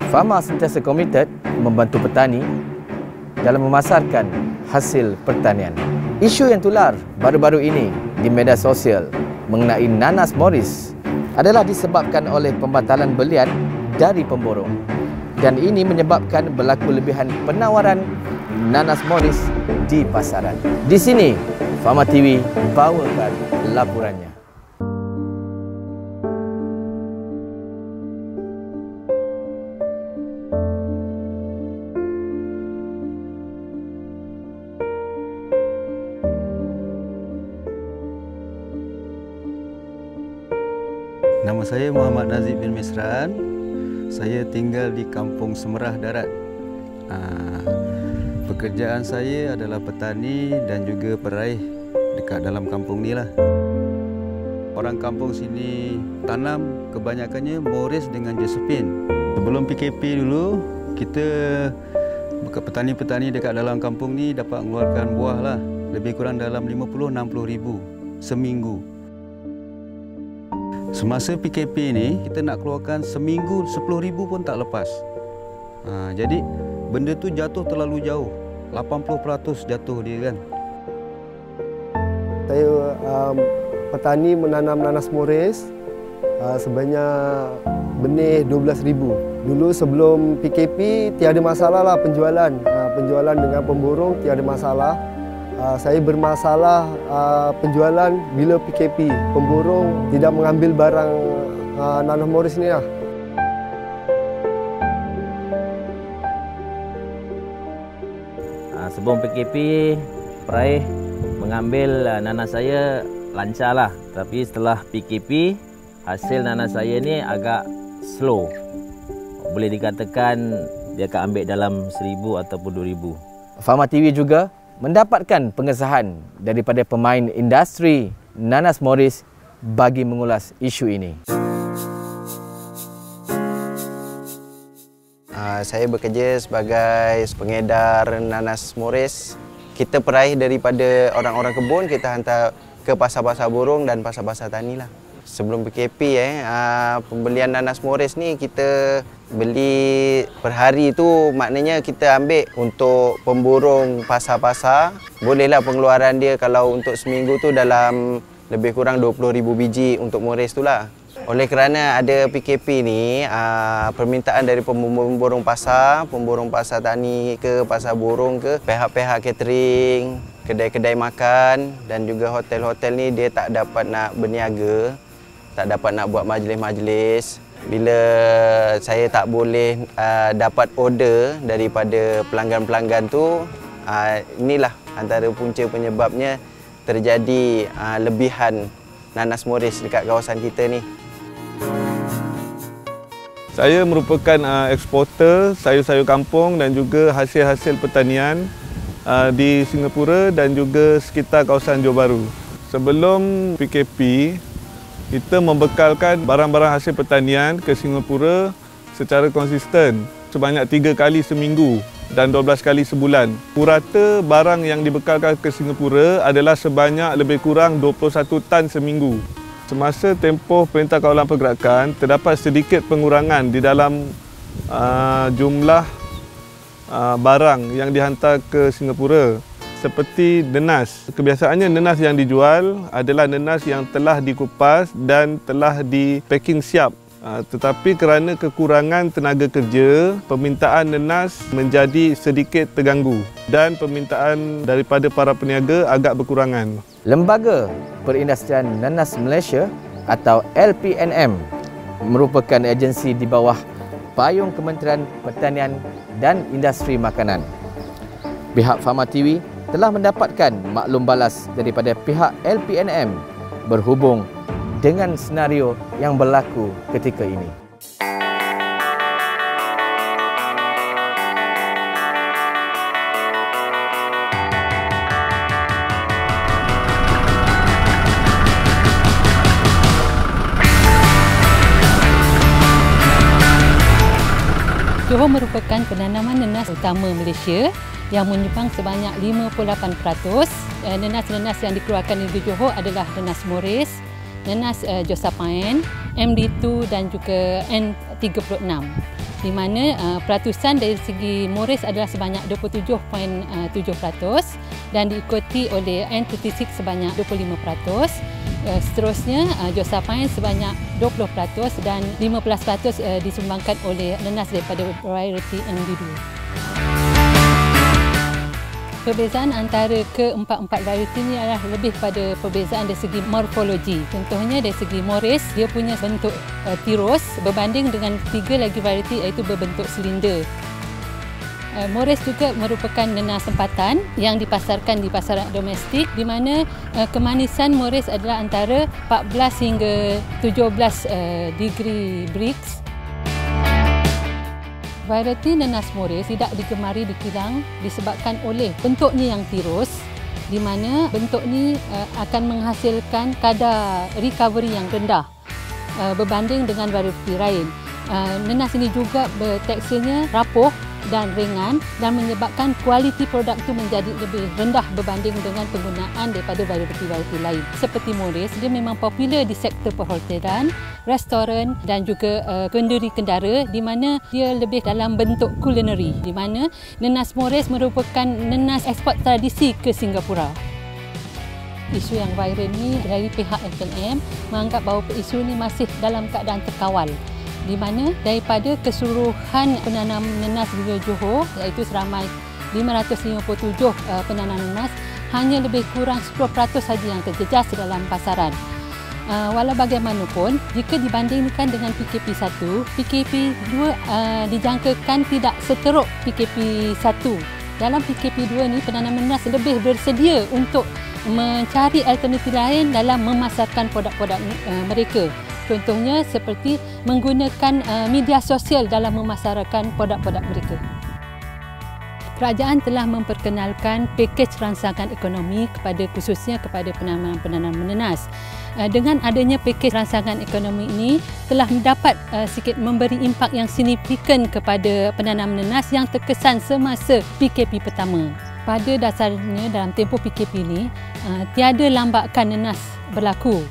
Fama sentiasa komited membantu petani dalam memasarkan hasil pertanian. Isu yang tular baru-baru ini di media sosial mengenai nanas Morris adalah disebabkan oleh pembatalan belian dari pemborong. Dan ini menyebabkan berlaku lebihan penawaran nanas Morris di pasaran. Di sini, Fama TV bawakan laporannya. Nama saya Muhammad Nazib bin Misran. Saya tinggal di Kampung Semerah Darat. Pekerjaan saya adalah petani dan juga peraih dekat dalam kampung ni lah. Orang kampung sini tanam kebanyakannya Morris dengan Josephine. Sebelum PKP dulu, kita petani-petani dekat dalam kampung ni dapat mengeluarkan buah lah. Lebih kurang dalam 50-60 ribu seminggu. Semasa PKP ni, kita nak keluarkan seminggu 10,000 pun tak lepas. Jadi, benda tu jatuh terlalu jauh. 80% jatuh dia kan. Saya petani menanam nanas Morris sebanyak benih 12,000. Dulu sebelum PKP, tiada masalah lah penjualan. Penjualan dengan pemborong tiada masalah. Saya bermasalah penjualan bila PKP. Pemborong tidak mengambil barang nanas Morris ni lah. Sebelum PKP, peraih mengambil nanas saya lancar lah. Tapi setelah PKP, hasil nanas saya ni agak slow. Boleh dikatakan dia akan ambil dalam 1,000 ataupun 2,000. Fama TV juga mendapatkan pengesahan daripada pemain industri nanas Morris bagi mengulas isu ini. Saya bekerja sebagai pengedar nanas Morris. Kita peraih daripada orang-orang kebun, kita hantar ke pasar-pasar burung dan pasar-pasar tani lah. Sebelum PKP, pembelian nanas Morris ni kita beli per hari tu, maknanya kita ambil untuk pemborong pasar-pasar. Bolehlah pengeluaran dia kalau untuk seminggu tu dalam lebih kurang 20,000 biji untuk Morris tu lah. Oleh kerana ada PKP ni, permintaan dari pemborong pasar tani ke pasar burung ke, pihak-pihak catering, kedai-kedai makan dan juga hotel-hotel ni dia tak dapat nak berniaga, tak dapat nak buat majlis-majlis. Bila saya tak boleh dapat order daripada pelanggan-pelanggan tu, inilah antara punca penyebabnya terjadi lebihan nanas Morris dekat kawasan kita ni. Saya merupakan eksporter sayur-sayur kampung dan juga hasil-hasil pertanian di Singapura dan juga sekitar kawasan Johor Bahru. Sebelum PKP, kita membekalkan barang-barang hasil pertanian ke Singapura secara konsisten sebanyak 3 kali seminggu dan 12 kali sebulan. Purata barang yang dibekalkan ke Singapura adalah sebanyak lebih kurang 21 tan seminggu. Semasa tempoh Perintah Kawalan Pergerakan, terdapat sedikit pengurangan di dalam jumlah barang yang dihantar ke Singapura. Seperti nenas. Kebiasaannya nenas yang dijual adalah nenas yang telah dikupas dan telah di-packing siap. Tetapi kerana kekurangan tenaga kerja, permintaan nenas menjadi sedikit terganggu dan permintaan daripada para peniaga agak berkurangan. Lembaga Perindustrian Nanas Malaysia atau LPNM merupakan agensi di bawah payung Kementerian Pertanian dan Industri Makanan. Pihak Fama TV telah mendapatkan maklum balas daripada pihak LPNM berhubung dengan senario yang berlaku ketika ini. Johor merupakan penanaman nanas utama Malaysia yang menyumbang sebanyak 58%. Nanas-nanas yang dikeluarkan di Johor adalah nanas Morris, nanas Josephine, MD2 dan juga N36. di mana peratusan dari segi Moris adalah sebanyak 27.7% dan diikuti oleh N36 sebanyak 25%. Seterusnya Josephine sebanyak 20% dan 15% disumbangkan oleh nenas daripada variety ND2. Perbezaan antara keempat-empat variety ini adalah lebih pada perbezaan dari segi morfologi. Contohnya dari segi Moris, dia punya bentuk tirus berbanding dengan 3 lagi variety iaitu berbentuk silinder. Moris juga merupakan nenas tempatan yang dipasarkan di pasaran domestik di mana kemanisan Moris adalah antara 14 hingga 17 degree Brix. Variety nenas Moris tidak digemari di kilang disebabkan oleh bentuknya yang tirus di mana bentuk ni akan menghasilkan kadar recovery yang rendah berbanding dengan variety lain. Nenas ini juga teksturnya rapuh dan ringan dan menyebabkan kualiti produk itu menjadi lebih rendah berbanding dengan penggunaan daripada variety lain. Seperti Moris, dia memang popular di sektor perhotelan, restoran dan juga kenduri kendara di mana dia lebih dalam bentuk culinary di mana nenas Moris merupakan nenas ekspor tradisi ke Singapura. Isu yang viral ni dari pihak LPNM menganggap bahawa isu ini masih dalam keadaan terkawal di mana daripada keseluruhan penanam nenas di Johor iaitu seramai 557 penanam nenas, hanya lebih kurang 10% saja yang terjejas dalam pasaran. Walau bagaimanapun, jika dibandingkan dengan PKP 1, PKP 2 dijangkakan tidak seteruk PKP 1. Dalam PKP 2 ni penanam nenas lebih bersedia untuk mencari alternatif lain dalam memasarkan produk-produk mereka. Contohnya seperti menggunakan media sosial dalam memasarkan produk-produk mereka. Kerajaan telah memperkenalkan pakej rangsangan ekonomi khususnya kepada penanam nenas. Dengan adanya pakej rangsangan ekonomi ini telah mendapat sikit memberi impak yang signifikan kepada penanam nenas yang terkesan semasa PKP pertama. Pada dasarnya dalam tempoh PKP ini tiada lambakan nenas berlaku.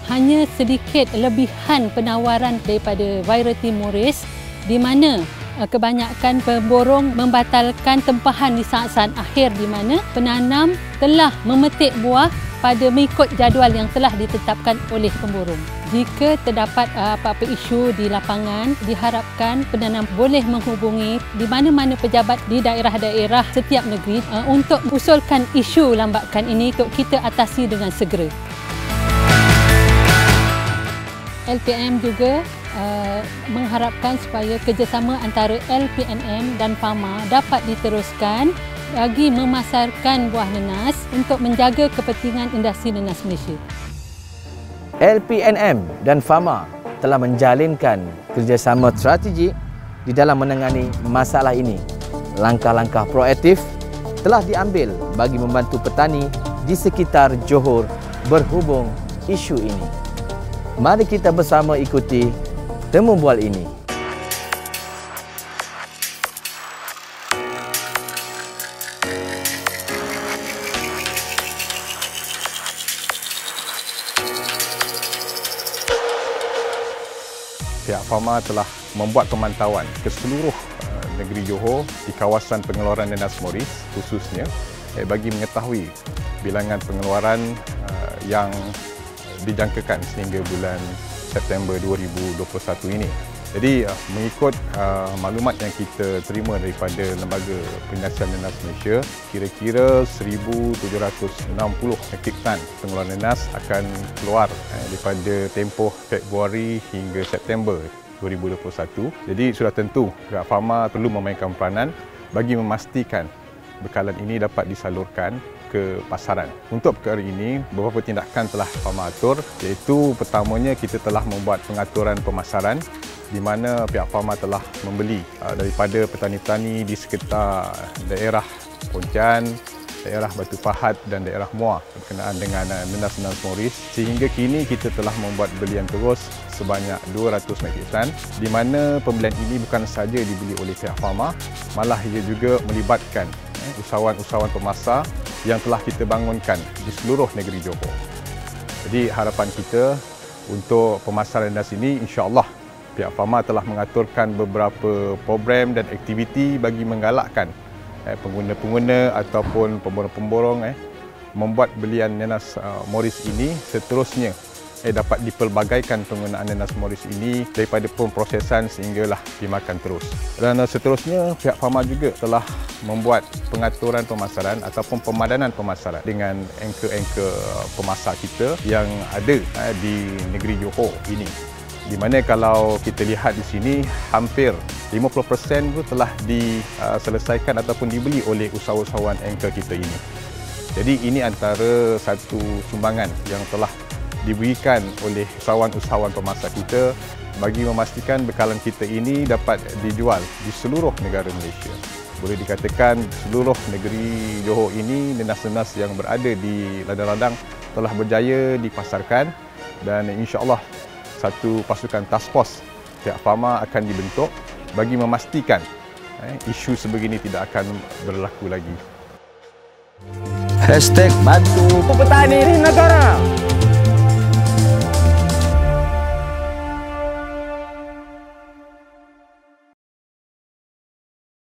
Hanya sedikit lebihan penawaran daripada variety Moris di mana kebanyakan pemborong membatalkan tempahan di saat-saat akhir di mana penanam telah memetik buah pada mengikut jadual yang telah ditetapkan oleh pemborong. Jika terdapat apa-apa isu di lapangan, diharapkan penanam boleh menghubungi di mana-mana pejabat di daerah-daerah setiap negeri untuk usulkan isu lambakan ini untuk kita atasi dengan segera. LPM juga mengharapkan supaya kerjasama antara LPNM dan Fama dapat diteruskan bagi memasarkan buah nenas untuk menjaga kepentingan industri nenas Malaysia. LPNM dan Fama telah menjalinkan kerjasama strategik di dalam menangani masalah ini. Langkah-langkah proaktif telah diambil bagi membantu petani di sekitar Johor berhubung isu ini. Mari kita bersama ikuti temu bual ini. Pihak Fama telah membuat pemantauan ke seluruh negeri Johor di kawasan pengeluaran nenas Moris khususnya bagi mengetahui bilangan pengeluaran yang dijangkakan sehingga bulan September 2021 ini. Jadi mengikut maklumat yang kita terima daripada Lembaga Penyiasatan Nenas Malaysia, kira-kira 1,760 metrik tan pengeluaran nenas akan keluar daripada tempoh Februari hingga September 2021. Jadi sudah tentu pihak Fama perlu memainkan peranan bagi memastikan bekalan ini dapat disalurkan ke pasaran. Untuk perkara ini, beberapa tindakan telah Fama atur, iaitu pertamanya kita telah membuat pengaturan pemasaran di mana pihak Fama telah membeli daripada petani-petani di sekitar daerah Pontian, daerah Batu Pahat dan daerah Muar berkenaan dengan nenas-nenas Moris. Sehingga kini kita telah membuat belian terus sebanyak 200 metrik tan di mana pembelian ini bukan sahaja dibeli oleh pihak Fama, malah ia juga melibatkan usahawan-usahawan pemasar yang telah kita bangunkan di seluruh negeri Johor. Jadi harapan kita untuk pemasaran nenas ini insya-Allah pihak Fama telah mengaturkan beberapa program dan aktiviti bagi menggalakkan pengguna-pengguna ataupun pemborong-pemborong membuat belian nanas Morris ini seterusnya dapat dipelbagaikan penggunaan nanas Morris ini daripada pemprosesan sehinggalah dimakan terus. Dan seterusnya pihak Fama juga telah membuat pengaturan pemasaran ataupun pemadanan pemasaran dengan anchor-anchor pemasar kita yang ada di negeri Johor ini. Di mana kalau kita lihat di sini hampir 50% itu telah diselesaikan ataupun dibeli oleh usahawan anchor kita ini. Jadi ini antara satu sumbangan yang telah diberikan oleh usahawan-usahawan pemasar kita bagi memastikan bekalan kita ini dapat dijual di seluruh negara Malaysia. Boleh dikatakan seluruh negeri Johor ini nanas-nanas yang berada di ladang-ladang telah berjaya dipasarkan dan insya-Allah satu pasukan task force pihak Fama akan dibentuk bagi memastikan isu sebegini tidak akan berlaku lagi. #bantu petani.